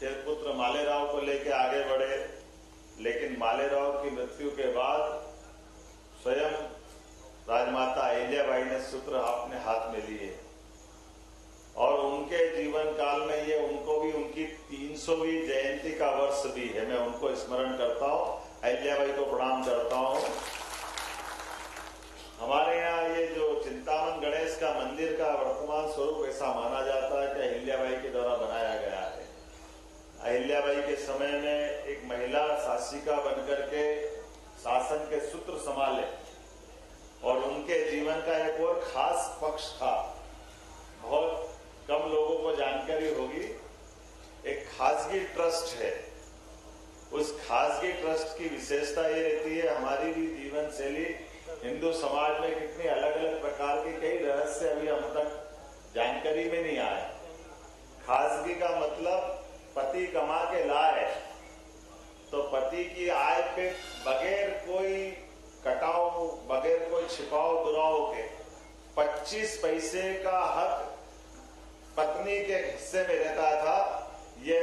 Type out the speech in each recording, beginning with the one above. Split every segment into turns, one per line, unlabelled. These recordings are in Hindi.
फिर पुत्र मालेराव को लेकर आगे बढ़े, लेकिन मालेराव की मृत्यु के बाद स्वयं राजमाता अहिल्याबाई ने सूत्र अपने हाथ में लिए और उनके जीवन काल में ये उनको भी उनकी 300वीं जयंती का वर्ष भी है। मैं उनको स्मरण करता हूँ, अहिल्याबाई को प्रणाम करता हूँ। हमारे यहाँ ये जो चिंतामन गणेश का मंदिर का वर्तमान स्वरूप ऐसा माना जाता है कि अहिल्याबाई के द्वारा बनाया गया है। अहिल्याबाई के समय में एक महिला शासिका बनकर के शासन के सूत्र संभाले और उनके जीवन का एक और खास पक्ष था, बहुत कम लोगों को जानकारी होगी। एक खासगी ट्रस्ट है, उस खासगी ट्रस्ट की विशेषता ये रहती है, हमारी भी जीवन शैली हिंदू समाज में कितनी अलग अलग प्रकार के कई रहस्य अभी हम तक जानकारी में नहीं आए। खासगी का मतलब पति कमा के लाए तो पति की आय पे बगैर कोई कटाव, बगैर कोई छिपाव दुराव के 25 पैसे का हक पत्नी के हिस्से में रहता था। ये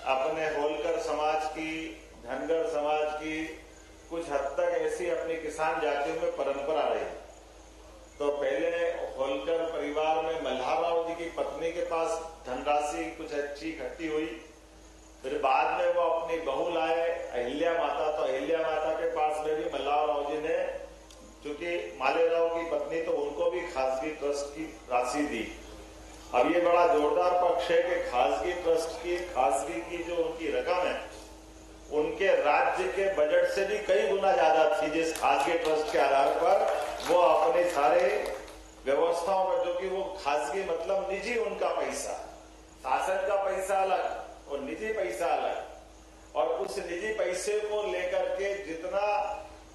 अपने होलकर समाज की, धनगर समाज की कुछ हद तक ऐसी अपनी किसान जातियों में परंपरा रही। तो पहले होलकर परिवार में मल्हारराव जी की पत्नी के पास धनराशि कुछ अच्छी इकट्ठी हुई, फिर बाद में वो अपनी बहू लाए अहिल्या माता, तो अहिल्या माता के पास में भी मल्हारराव जी ने, चूंकि मालेराव की पत्नी तो उनको भी खासगी ट्रस्ट की राशि दी। अब ये बड़ा जोरदार पक्ष है कि खासगी ट्रस्ट की, खासगी की जो उनकी रकम है उनके राज्य के बजट से भी कई गुना ज्यादा थी, जिस खासगी ट्रस्ट के आधार पर वो अपने सारे व्यवस्थाओं में, जो कि वो खासगी मतलब निजी उनका पैसा, शासन का पैसा अलग और निजी पैसा अलग, और उस निजी पैसे को लेकर के जितना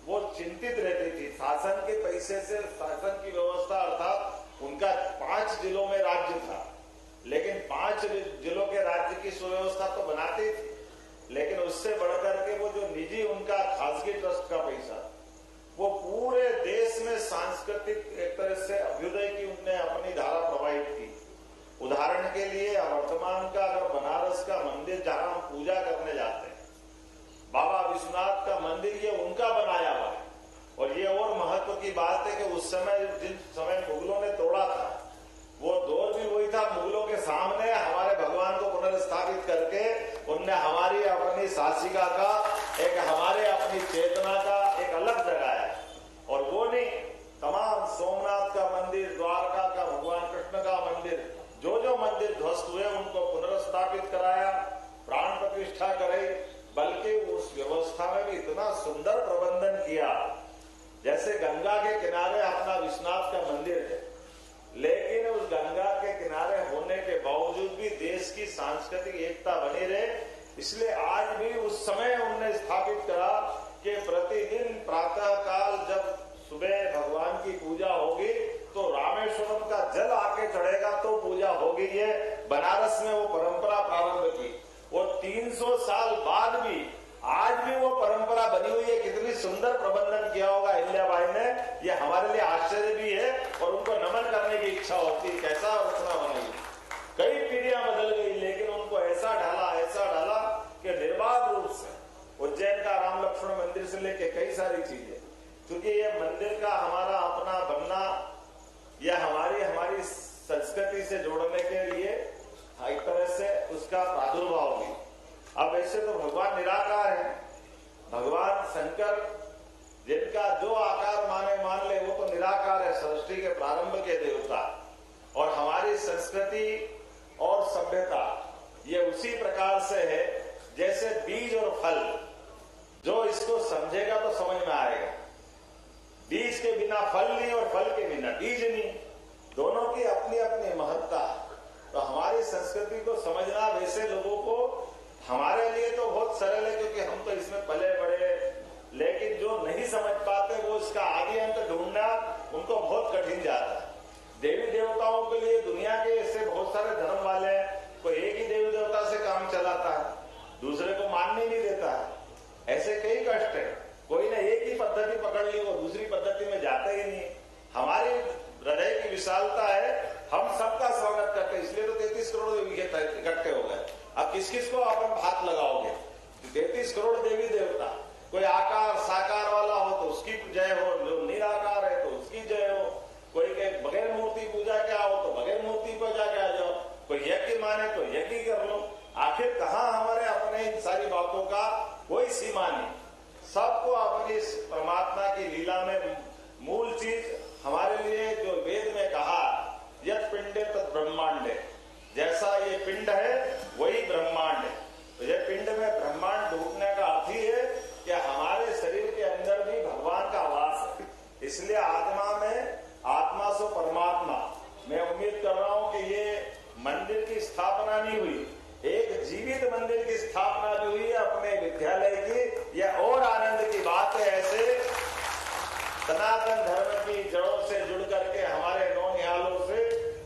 वो चिंतित रहती थी, शासन के पैसे से शासन की व्यवस्था, अर्थात उनका 5 जिलों में राज्य था, लेकिन 5 जिलों के राज्य की सुव्यवस्था तो बनाते थी, लेकिन उससे बढ़कर के वो जो निजी उनका खासगी ट्रस्ट का पैसा, वो पूरे देश में सांस्कृतिक एक तरह से अभ्युदय की उनने अपनी धारा प्रवाहित की। उदाहरण के लिए वर्तमान का अगर बनारस का मंदिर जहां हम पूजा करने जाते हैं, बाबा विश्वनाथ का मंदिर, ये उनका बनाया हुआ है। और ये और महत्व की बात है कि उस समय जिस समय मुगलों ने तोड़ा था, वो दौर भी वही था, मुगलों के सामने हमारे भगवान को पुनर्स्थापित करके उनने हमारी अपनी शासिका का, एक हमारे अपनी चेतना का एक अलग जगाया है। और वो नहीं, तमाम सोमनाथ का मंदिर, द्वारका का भगवान कृष्ण का मंदिर, जो जो मंदिर ध्वस्त हुए उनको पुनर्स्थापित कराया, प्राण प्रतिष्ठा करे, बल्कि उस व्यवस्था में भी इतना सुंदर प्रबंधन किया। जैसे गंगा के किनारे अपना विश्वनाथ का मंदिर है, लेकिन उस गंगा के किनारे होने के बावजूद भी देश की सांस्कृतिक एकता बनी रहे, इसलिए आज भी उस समय उन्होंने स्थापित करा कि प्रतिदिन प्रातः काल जब सुबह भगवान की पूजा होगी तो रामेश्वरम का जल आके चढ़ेगा तो पूजा होगी। ये बनारस में वो परंपरा प्रारंभ की, और 300 साल बाद भी आज भी वो परंपरा बनी हुई है। कितनी सुंदर प्रबंधन किया होगा अहिल्याबाई ने, ये हमारे लिए आश्चर्य भी है और उनको नमन करने की इच्छा होती है। कैसा रचना बनाई, कई पीढ़ियां बदल गई, लेकिन उनको ऐसा ढाला कि निर्बाध रूप से उज्जैन का राम लक्ष्मण मंदिर से लेके कई सारी चीजें, क्योंकि ये मंदिर का हमारा अपना बनना, यह हमारी संस्कृति से जोड़ने के लिए एक तरह से उसका प्रादुर्भाव भी। अब ऐसे तो भगवान निराकार है, भगवान शंकर जिनका जो आकार मान ले वो तो निराकार है, सृष्टि के प्रारंभ के देवता। और हमारी संस्कृति और सभ्यता ये उसी प्रकार से है जैसे बीज और फल, जो इसको समझेगा तो समझ में आएगा। बीज के बिना फल नहीं और फल के बिना बीज नहीं, दोनों की अपनी अपनी महत्ता। तो हमारी संस्कृति को समझना वैसे लोगों को हमारे लिए तो बहुत सरल है, क्योंकि हम तो इसमें पले बड़े, लेकिन जो नहीं समझ पाते वो इसका आदि अंत ढूंढना उनको बहुत कठिन जाता है। देवी देवताओं के लिए दुनिया के ऐसे बहुत सारे धर्म वाले हैं, कोई एक ही देवी देवता से काम चलाता है, दूसरे को मानने नहीं देता है। ऐसे कई कष्ट है, कोई ने एक ही पद्धति पकड़ ली, वो दूसरी पद्धति में जाता ही नहीं। हमारी हृदय की विशालता है, हम सबका स्वागत करते हैं, इसलिए तो 33 करोड़ इकट्ठे हो गए। अब किस किस को अपन हाथ लगाओगे? 33 करोड़ देवी देवता, कोई आकार साकार वाला हो तो उसकी जय हो, जो निराकार है तो उसकी जय हो, कोई के बगैर मूर्ति पूजा के आओ तो बगैर मूर्ति पूजा के आ जाओ, कोई यज्ञ माने तो यज्ञ कर लो। आखिर कहाँ हमारे अपने इन सारी बातों का कोई सीमा नहीं। सबको अपनी इस परमात्मा की लीला में मूल चीज हमारे लिए जो वेद में कहा, यत् पिंडे तत् ब्रह्मांड, जैसा ये पिंड है वही ब्रह्मांड है। तो ये पिंड में ब्रह्मांड ढूंढने का अर्थ ही है कि हमारे शरीर के अंदर भी भगवान का वास है। इसलिए आत्मा में, आत्मा सो परमात्मा, मैं उम्मीद कर रहा हूं कि ये मंदिर की स्थापना नहीं हुई, एक जीवित मंदिर की स्थापना जो हुई है अपने विद्यालय की, यह और आनंद की बात है। ऐसे सनातन धर्म की जड़ों से जुड़ करके हमारे नौनिहालों से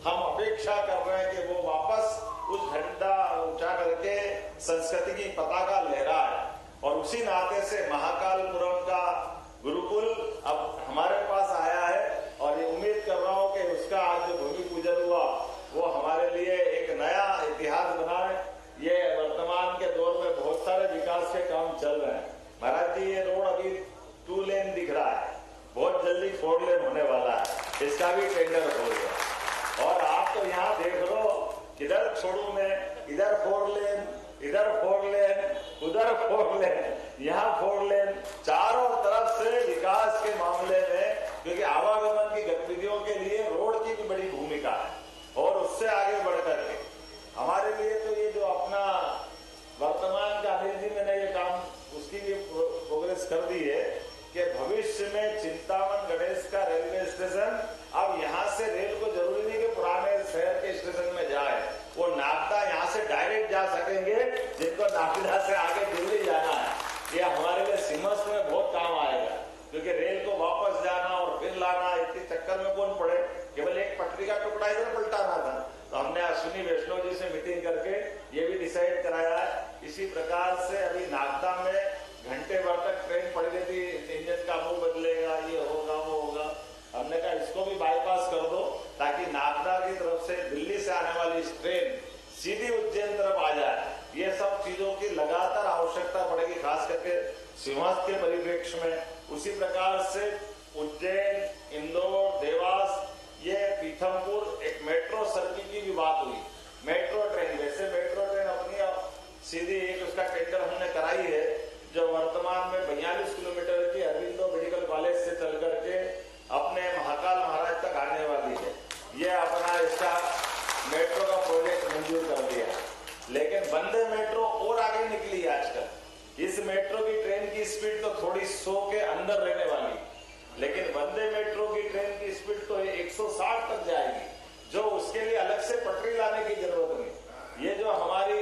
हम अपेक्षा कर रहे हैं कि वो वापस उस झंडा ऊंचा करके संस्कृति की पताका लहराए। और उसी नाते से महाकालपुरम का गुरुकुल अब हमारे पास आया है और ये उम्मीद कर रहा हूं कि उसका आज जो भूमि पूजन हुआ वो हमारे लिए एक नया इतिहास बना है। ये वर्तमान के दौर में बहुत सारे विकास के काम चल रहे हैं। महाराज जी, ये रोड अभी 2 लेन दिख रहा है, बहुत जल्दी 4 लेन होने वाला है, इसका भी टेंडर हो गया। और आप तो यहाँ देख लो, किधर छोड़ू मैं, इधर 4 लेन, इधर 4 लेन, उधर 4 लेन, यहाँ 4 लेन, चारों तरफ से विकास के मामले में, क्योंकि आवागमन की गतिविधियों के लिए रोड की भी बड़ी भूमिका है। और उससे आगे बढ़कर के हमारे लिए तो ये जो अपना वर्तमान का अनिल जी मैंने ये काम उसकी भी प्रोग्रेस कर दी है कि भविष्य में चिंतामन गणेश का रेलवे स्टेशन, अब यहाँ से रेल को जरूरी नहीं कि पुराने शहर के स्टेशन में जाए, वो नागदा यहाँ से डायरेक्ट जा सकेंगे। जिनको नागदा से आगे दिल्ली जाना है, ये हमारे लिए सीमस में बहुत काम आएगा, क्योंकि रेल को वापस जाना और फिर लाना, इतने चक्कर में कौन पड़े, केवल एक पटरी का टुकड़ा इधर पलटाना था। तो हमने अश्विनी वैष्णव जी से मीटिंग करके ये भी डिसाइड कराया है। इसी प्रकार से अभी नागदा में घंटे भर तक ट्रेन पड़ी रहती, इंजन का मुंह बदलेगा, ये होगा वो होगा। हमने कहा इसको भी बाईपास कर दो, ताकि नागदा की तरफ से दिल्ली से आने वाली ट्रेन सीधी उज्जैन तरफ आ जाए। ये सब चीजों की लगातार आवश्यकता पड़ेगी, खास करके सिंहस्थ के परिप्रेक्ष्य में। उसी प्रकार से उज्जैन, इंदौर, देवास, ये पीथमपुर, एक मेट्रो सर्किल की भी बात हुई। मेट्रो ट्रेन, वैसे मेट्रो ट्रेन अपनी सीधी एक उसका टेंडर हमने कराई है, जो वर्तमान में 42 किलोमीटर की अरविंदो मेडिकल कॉलेज से चल करके अपने महाकाल महाराज तक आने वाली है। ये अपना इसका मेट्रो का प्रोजेक्ट मंजूर कर दिया। लेकिन वंदे मेट्रो और आगे निकली आजकल। इस मेट्रो की ट्रेन की स्पीड तो थोड़ी 100 के अंदर रहने वाली, लेकिन वंदे मेट्रो की ट्रेन की स्पीड तो 160 तक जाएगी, जो उसके लिए अलग से पटरी लाने की जरूरत नहीं। ये जो हमारी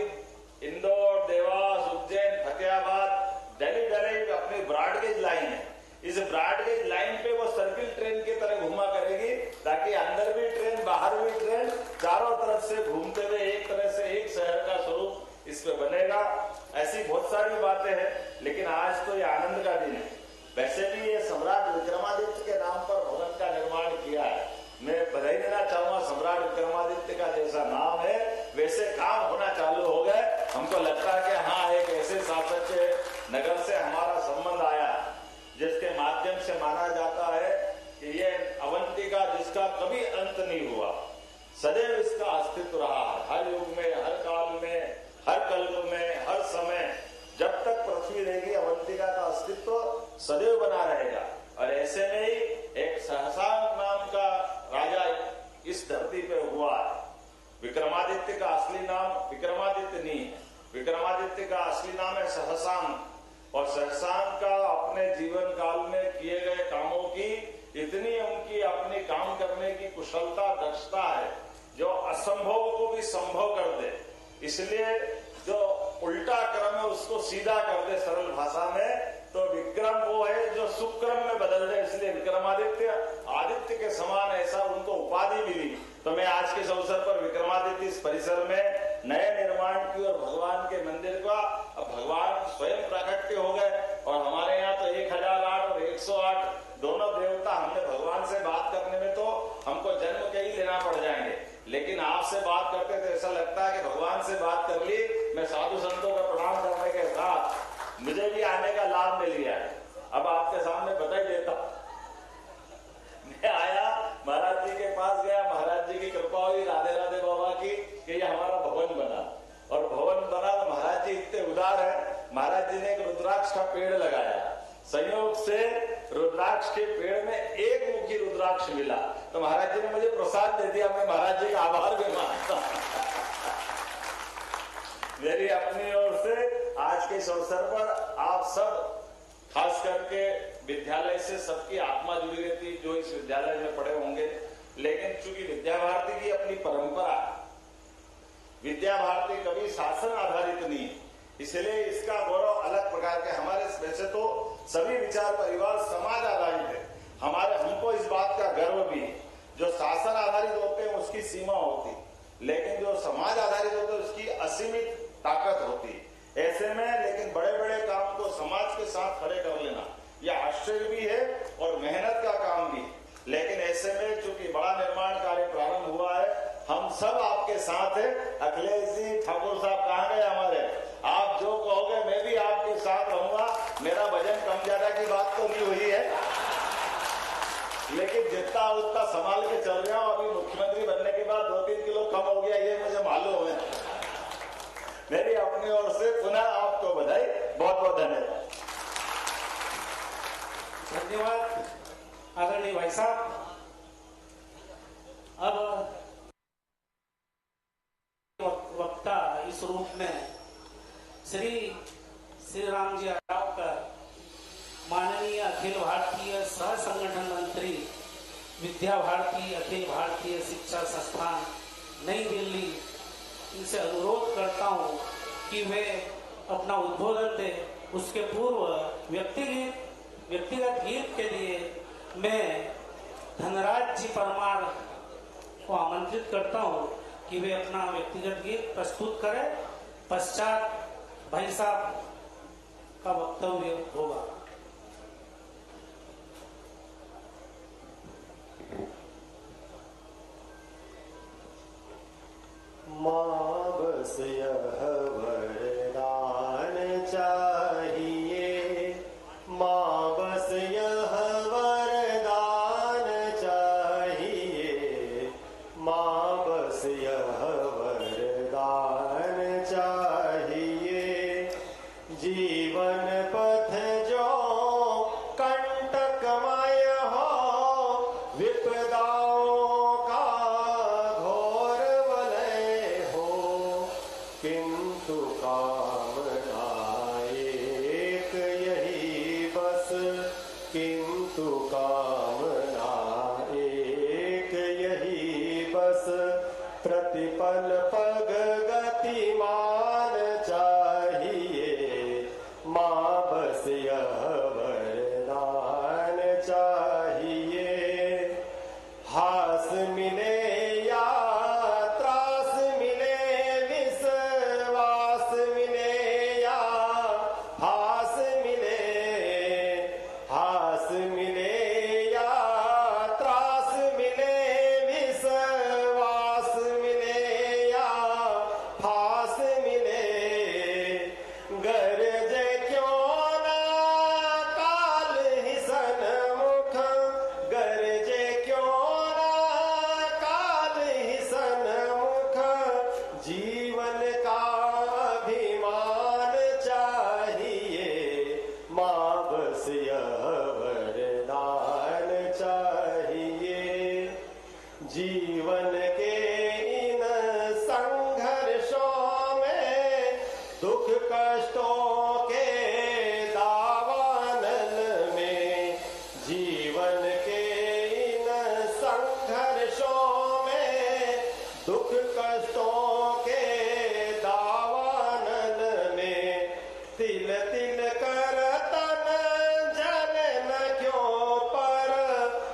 इंदौर, देवास, उज्जैन, फतेहाबाद, दिल्ली अपनी ब्रॉडगेज लाइन है, इस ब्रॉडगेज लाइन पे वो सर्किल ट्रेन की तरह घुमा करेगी, ताकि अंदर भी ट्रेन बाहर भी ट्रेन चारों तरफ से घूमते हुए एक तरह से एक शहर का स्वरूप इस पे बनेगा। ऐसी बहुत सारी बातें हैं, लेकिन आज तो ये आनंद का दिन है। वैसे भी ये सम्राट विक्रमादित्य के नाम पर भवन का निर्माण किया है। मैं बधाई देना चाहूंगा, सम्राट विक्रमादित्य का जैसा नाम है वैसे काम होना चालू हो गए। हमको लगता है कि हाँ, एक ऐसे शासक के नगर से हमारा संबंध आया जिसके माध्यम से माना जाता है कि ये अवंतिका जिसका कभी अंत नहीं हुआ, सदैव इसका अस्तित्व रहा है। हर युग में, हर काल में, हर कल्प में, हर समय, जब तक पृथ्वी रहेगी अवंतिका का अस्तित्व सदैव बना रहेगा। और ऐसे में ही एक सहसांग नाम का राजा इस धरती पे हुआ है। विक्रमादित्य का असली नाम विक्रमादित्य नहीं है, विक्रमादित्य का असली नाम है सहसांग। और सहसांग का अपने जीवन काल में किए गए कामों की इतनी उनकी अपनी काम करने की कुशलता, दक्षता है जो असंभव को भी संभव कर दे। इसलिए जो उल्टा क्रम है उसको सीधा कर दे सरल भाषा में, तो विक्रम वो है जो सुक्रम में बदल दे। इसलिए विक्रमादित्य आदित्य के समान ऐसा उनको उपाधि मिली। तो मैं आज के इस अवसर पर विक्रमादित्य इस परिसर में नए निर्माण की और भगवान के मंदिर का, अब भगवान स्वयं प्राकट्य हो गए। और हमारे यहाँ तो 1008 और 108 दोनों देवता, हमने भगवान से बात करने में तो हमको जन्म के ही लेना पड़ जाएंगे, लेकिन आपसे बात करते तो ऐसा लगता है कि भगवान से बात कर ली, मैं साधु संतों का प्रणाम करने के साथ मुझे भी आने का लाभ मिल गया है। अब आपके सामने बधाई देता हूं। मैं आया, महाराज जी के पास गया, महाराज जी की कृपा हुई, राधे राधे बाबा की, कि ये हमारा भवन बना। और भवन बना तो महाराज जी इतने उदार है, महाराज जी ने एक रुद्राक्ष का पेड़ लगाया। संयोग से रुद्राक्ष के पेड़ में एक मुखी रुद्राक्ष मिला, तो महाराज जी ने मुझे प्रसाद दे दिया। मैं महाराज जी का आभार भी मानता हूं। मेरी अपनी ओर से आज के इस अवसर पर आप सब, खास करके विद्यालय से सबकी आत्मा जुड़ी रहती, जो इस विद्यालय में पढ़े होंगे, लेकिन चूंकि विद्या भारती की अपनी परंपरा, विद्या भारती कभी शासन आधारित नहीं है, इसलिए इसका गौरव अलग प्रकार के। हमारे वैसे तो सभी विचार परिवार समाज आधारित है, हमको इस बात का गर्व भी है। जो शासन आधारित होते हैं उसकी सीमा होती, लेकिन जो समाज आधारित होते हैं उसकी असीमित ताकत होती। ऐसे में लेकिन बड़े बड़े काम को समाज के साथ खड़े कर लेना यह आश्चर्य भी है और मेहनत का काम भी है। लेकिन ऐसे में चूंकि बड़ा निर्माण कार्य प्रारंभ हुआ है, हम सब आपके साथ है। अखिलेश जी ठाकुर साहब कहाँ गए हमारे? आप जो कहोगे मैं भी आपके साथ रहूंगा। मेरा वजन कम ज्यादा की बात तो नहीं हुई है, लेकिन जितना उतना संभाल के चल रहा हूं। अभी मुख्यमंत्री बनने के बाद 2-3 किलो कम हो गया, ये मुझे मालूम है। मेरी अपनी ओर से पुनः आपको बधाई, बहुत बहुत धन्यवाद।
धन्यवाद आदरणीय भाई साहब। अब वक्ता इस रूप में श्री राम जी आरावकर, माननीय अखिल भारतीय सह संगठन मंत्री, विद्या भारती अखिल भारतीय शिक्षा संस्थान नई दिल्ली, इनसे अनुरोध करता हूं कि वे अपना उद्बोधन दे। उसके पूर्व व्यक्तिगत गीत के लिए मैं धनराज जी परमार को आमंत्रित करता हूं कि वे अपना व्यक्तिगत गीत प्रस्तुत करें। पश्चात भाई साहब का वक्तव्य होगा।
माँ बस यह वरदान चाहिए, माँ बस यह वरदान चाहिए, माँ बस यह वरदान चाहिए। जीवन पथ जो कंटकमय हो, विपदाओं का घोर वलय हो, किंतु कामना एक यही बस, किंतु कामना एक यही बस। प्रतिपल पग गतिमान चाहिए, माँ बस यह वरदान चाहिए। हास मिले या त्रास मिले, विश्वास मिले या हास मिले, हास मिले या त्रास मिले, विश्वास मिले या फास मिले। गरज क्यों ना काल ही सन्मुख, गरज क्यों ना काल ही सन्मुख। जीवन का अभिमान चाहिए, माँ बस यह वरदान चाहिए। जीवन के इन संघर्षों में, दुख कष्टों के दावानल में, जीवन के इन संघर्षों में, दुख कष्टों के दावानल में, तिल तिल कर तन जले न क्यों पर,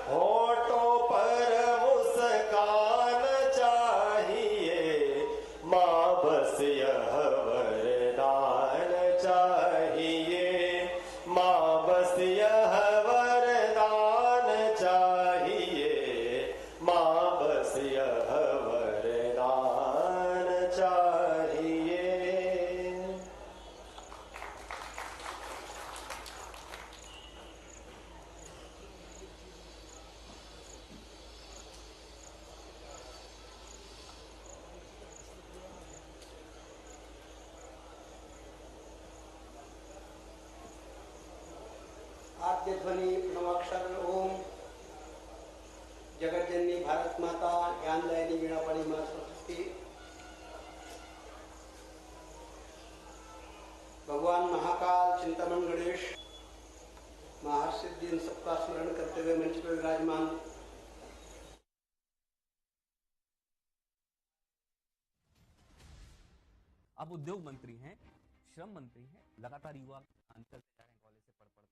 होठों पर मुस्कान चाहिए, माँ बस यह वरदान चाहिए।
आद्य ध्वनि प्रणवाक्षर ओम जगतजननी भारत माता ज्ञानदायिनी वीणापाणी मां सरस्वती भगवान महाकाल चिंतामण गणेश महासिद्धि सबका स्मरण करते हुए मंच पर विराजमान
आप उद्योग मंत्री हैं, श्रम मंत्री हैं, लगातार युवा अंतर से जा रहे हैं कॉलेज से पढ़ कर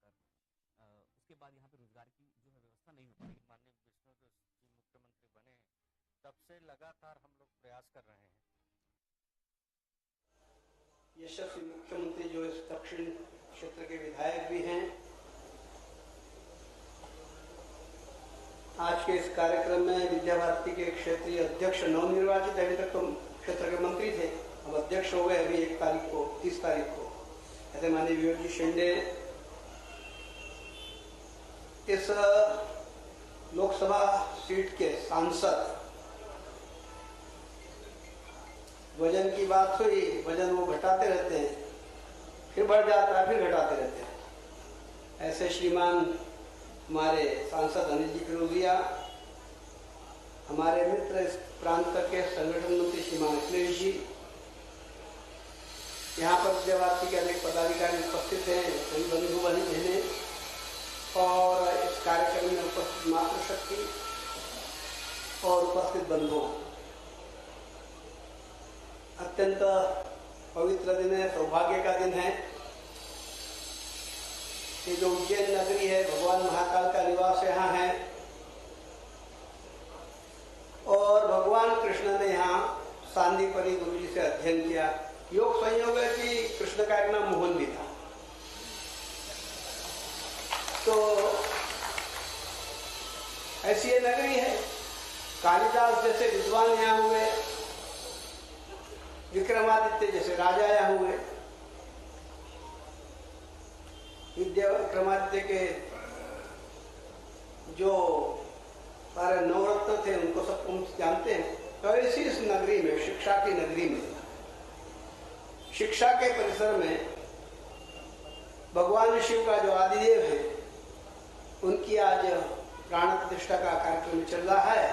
उसके बाद यहाँ पे रोजगार की जो है व्यवस्था नहीं हो पाई।
माननीय विष्णु जी मुख्यमंत्री बने तब से लगातार हम लोग प्रयास कर रहे हैं।
यशस्वी मुख्यमंत्री जो इस दक्षिण क्षेत्र के विधायक भी हैं, आज के इस कार्यक्रम में विद्या भारती के क्षेत्रीय अध्यक्ष नवनिर्वाचित, अभी तक तो क्षेत्र के मंत्री थे, अब अध्यक्ष हो गए अभी 1 तारीख को 30 तारीख को। ऐसे माननीय विवेक जी शिंदे इस लोकसभा सीट के सांसद, वजन की बात हुई, वजन वो घटाते रहते हैं, फिर बढ़ जाता है, फिर घटाते रहते हैं। ऐसे श्रीमान हमारे सांसद अनिल जी फिरोजिया, हमारे मित्र इस प्रांत के संगठन मंत्री श्रीमान अखिलेश जी, यहाँ पर विद्या भारती के अनेक पदाधिकारी उपस्थित हैं, सभी बंधु बहने और इस कार्यक्रम में उपस्थित मातृशक्ति और उपस्थित बंधुओं, अत्यंत पवित्र दिन है, सौभाग्य का दिन है। ये जो उज्जैन नगरी है, भगवान महाकाल का निवास यहाँ है और भगवान कृष्ण ने यहाँ सांदीपनी गुरु जी से अध्ययन किया। योग संयोग है कि कृष्ण का एक नाम मोहन भी था, तो ऐसी ये नगरी है। कालिदास जैसे विद्वान यहाँ हुए, विक्रमादित्य जैसे राजा यहाँ हुए। विक्रमादित्य के जो सारे नवरत्न थे उनको सब जानते हैं। तो इसी इस नगरी में, शिक्षा की नगरी में, शिक्षा के परिसर में भगवान शिव का जो आदिदेव है उनकी आज प्राण प्रतिष्ठा का कार्यक्रम चल रहा है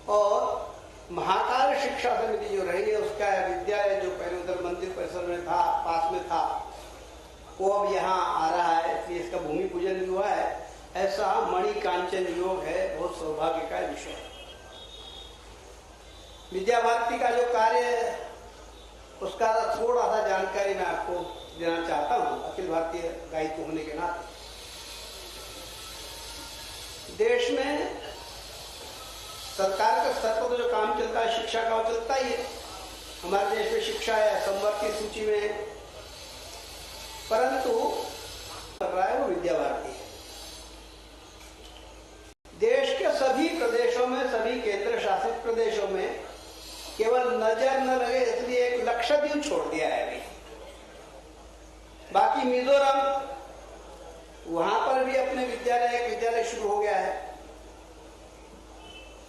और महाकाल शिक्षा समिति जो रही है उसका विद्यालय जो पहले उधर मंदिर परिसर में था, पास में था, वो अब यहाँ आ रहा है, इसलिए इसका भूमि पूजन भी हुआ है। ऐसा मणि कांचन योग है, बहुत सौभाग्य का विषय है। विद्या भारती का जो कार्य है उसका थोड़ा सा जानकारी मैं आपको देना चाहता हूँ, अखिल भारतीय दायित्व होने के नाते। देश में सरकार के स्तर पर तो जो काम चलता है शिक्षा का, वो चलता ही है। हमारे देश में शिक्षा है, संवर्ग की सूची में है, परंतु कर रहा है वो विद्या भारती है। देश के सभी प्रदेशों में, सभी केंद्र शासित प्रदेशों में केवल नजर न लगे इसलिए एक लक्षद्वीप छोड़ दिया है अभी। बाकी मिजोरम, वहां पर भी अपने एक विद्यालय शुरू हो गया है।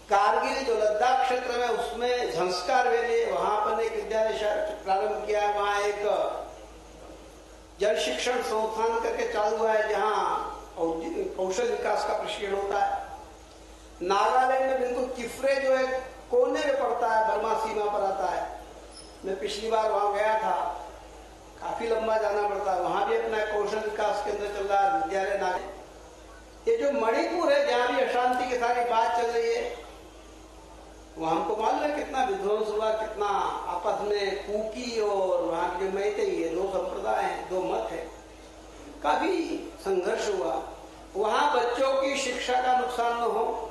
कारगिल जो लद्दाख क्षेत्र में, उसमें झंस्कार वैली, वहां पर एक विद्यालय प्रारंभ किया है। वहां एक जल शिक्षण संस्थान करके चालू हुआ है जहां कौशल विकास का प्रशिक्षण होता है। नागालैंड में बिल्कुल किफरे जो है कोने में पड़ता है, बर्मा सीमा पर आता है। मैं पिछली बार वहां गया था, काफी लंबा जाना पड़ता है, वहां भी अपना कौशल विकास केंद्र चल रहा है, विद्यालय नागालैंड। ये जो मणिपुर है जहां भी अशांति की सारी बात चल रही है, वहां हमको मालूम है कितना विध्वंस हुआ, कितना आपस में कुकी और वहां के जो मैतेई है, 2 संप्रदाय हैं, 2 मत है, काफी संघर्ष हुआ। वहां बच्चों की शिक्षा का नुकसान न हो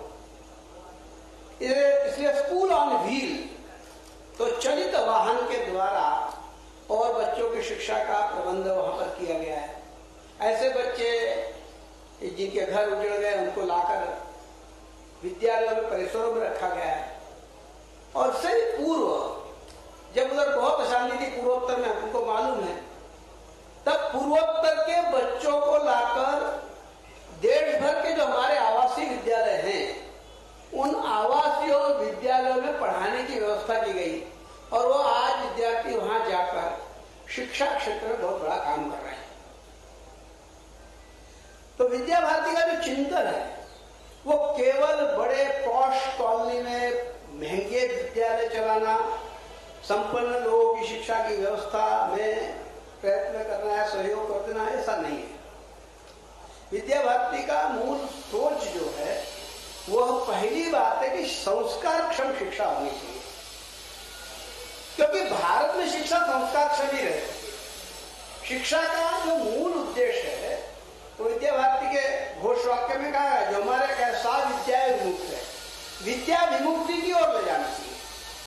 इसलिए स्कूल ऑन व्हील, तो चलित वाहन के द्वारा और बच्चों की शिक्षा का प्रबंध वहां पर किया गया है। ऐसे बच्चे जिनके घर उजड़ गए उनको लाकर विद्यालयों में, परिसरों में रखा गया है। और से पूर्व जब उधर बहुत अशांति थी पूर्वोत्तर में, हमको मालूम है, तब पूर्वोत्तर के बच्चों को लाकर देश भर के जो हमारे आवासीय विद्यालय हैं उन आवासीय विद्यालयों में पढ़ाने की व्यवस्था की गई और वो आज विद्यार्थी वहां जाकर शिक्षा क्षेत्र में बहुत बड़ा काम कर रहे हैं। तो विद्या भारती का जो चिंतन है वो केवल बड़े पॉश कॉलोनी में महंगे विद्यालय चलाना, संपन्न लोगों की शिक्षा की व्यवस्था में प्रयत्न करना है, सहयोग कर देना, ऐसा नहीं है। विद्या भारती का मूल सोच जो है वह पहली बात है कि संस्कारक्षम शिक्षा होनी चाहिए, क्योंकि भारत में शिक्षा संस्कारक्षम ही रहे। शिक्षा का जो मूल उद्देश्य है वो विद्या भारती के घोष वाक्य में कहा है, जो हमारे कैसा विद्या विमुक्त है, विद्या विमुक्ति की ओर ले जाना चाहिए।